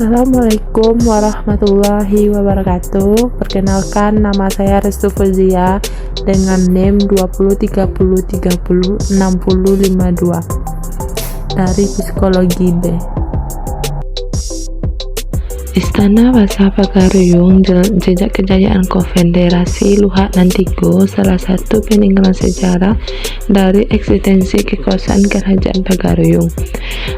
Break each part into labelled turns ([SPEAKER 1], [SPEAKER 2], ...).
[SPEAKER 1] Assalamualaikum warahmatullahi wabarakatuh. Perkenalkan, nama saya Restu Fauzia dengan NIM 2030306052 dari Psikologi B. Istana Bahasa Pagaruyung, jejak kejayaan Konfederasi Luhak Nantigo, salah satu peninggalan sejarah dari eksistensi kekuasaan Kerajaan Pagaruyung,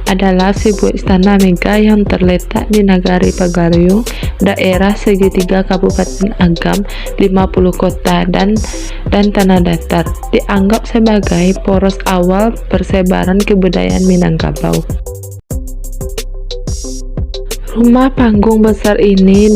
[SPEAKER 1] adalah sebuah istana megah yang terletak di Nagari Pagaruyung, daerah segitiga Kabupaten Agam, 50 kota dan tanah datar, dianggap sebagai poros awal persebaran kebudayaan Minangkabau. Rumah panggung besar ini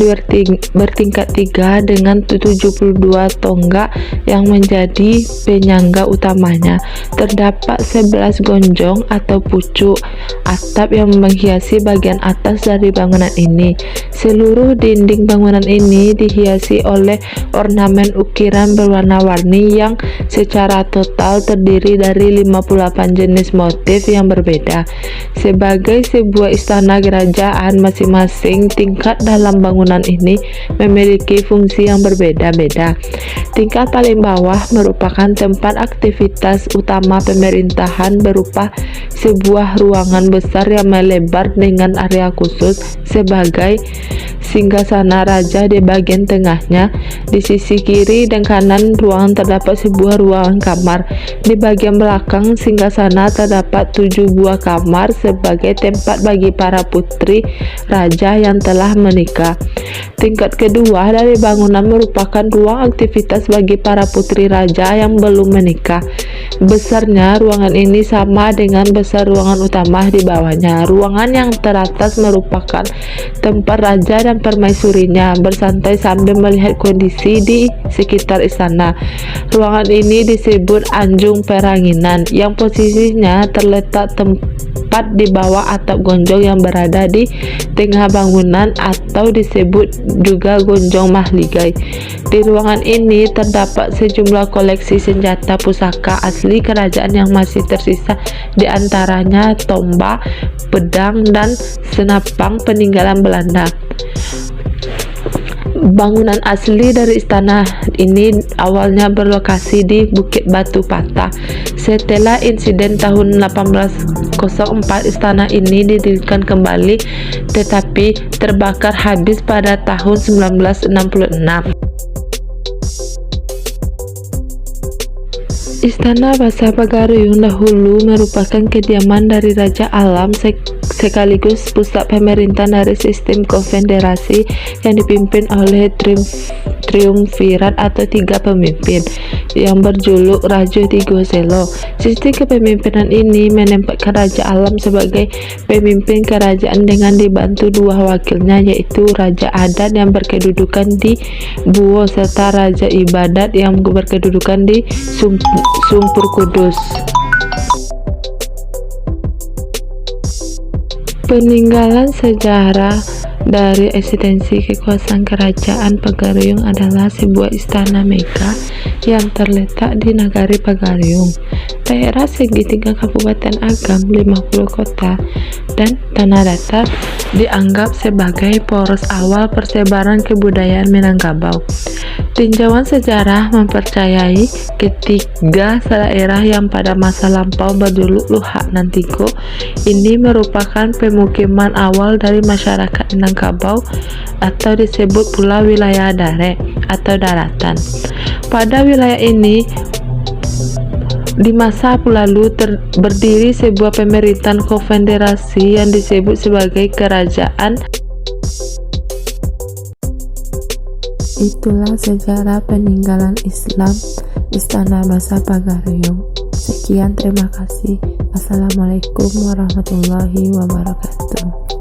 [SPEAKER 1] bertingkat 3 dengan 72 tonggak yang menjadi penyangga utamanya. Terdapat 11 gonjong atau pucuk atap yang menghiasi bagian atas dari bangunan ini. Seluruh dinding bangunan ini dihiasi oleh ornamen ukiran berwarna-warni yang secara total terdiri dari 58 jenis motif yang berbeda. Sebagai sebuah istana kerajaan, masing-masing tingkat dalam bangunan ini memiliki fungsi yang berbeda-beda. Tingkat paling bawah merupakan tempat aktivitas utama pemerintahan berupa sebuah ruangan besar yang melebar dengan area khusus sebagai singgasana raja. Di bagian tengahnya, di sisi kiri dan kanan ruangan terdapat sebuah ruangan kamar. Di bagian belakang singgasana terdapat 7 buah kamar sebagai tempat bagi para putri raja yang telah menikah. Tingkat kedua dari bangunan merupakan ruang aktivitas bagi para putri raja yang belum menikah. Besarnya ruangan ini sama dengan besar ruangan utama di bawahnya. Ruangan yang teratas merupakan tempat raja dan permaisurinya bersantai sambil melihat kondisi di sekitar istana. Ruangan ini disebut Anjung Peranginan, yang posisinya terletak tepat di bawah atap gonjong yang berada di tengah bangunan atau disebut juga Gonjong Mahligai. Di ruangan ini terdapat sejumlah koleksi senjata pusaka asli kerajaan yang masih tersisa, di antaranya tombak, pedang, dan senapang peninggalan Belanda. Bangunan asli dari istana ini awalnya berlokasi di Bukit Batu Patah. Setelah insiden tahun 1804, istana ini didirikan kembali tetapi terbakar habis pada tahun 1966. Istana Bahasa Pagaruyung dahulu merupakan kediaman dari Raja Alam sekaligus pusat pemerintahan dari sistem konfederasi yang dipimpin oleh triumvirat atau 3 pemimpin yang berjuluk Raja Tigo Selo. Sistem kepemimpinan ini menempatkan Raja Alam sebagai pemimpin kerajaan dengan dibantu 2 wakilnya, yaitu Raja Adat yang berkedudukan di Buwo serta Raja Ibadat yang berkedudukan di Sumpur Kudus. Peninggalan sejarah dari eksistensi kekuasaan Kerajaan Pagaruyung adalah sebuah istana megah yang terletak di Nagari Pagaruyung, daerah segitiga Kabupaten Agam, 50 kota, dan tanah datar, dianggap sebagai poros awal persebaran kebudayaan Minangkabau. Tinjauan sejarah mempercayai ketiga daerah yang pada masa lampau berjuluk Luhak Nantigo ini merupakan pemukiman awal dari masyarakat Minangkabau atau disebut pula wilayah Dare atau daratan. Pada wilayah ini di masa lalu berdiri sebuah pemerintahan konfederasi yang disebut sebagai kerajaan. Itulah sejarah peninggalan Islam Istana Bahasa Pagaruyung. Sekian, terima kasih. Assalamualaikum warahmatullahi wabarakatuh.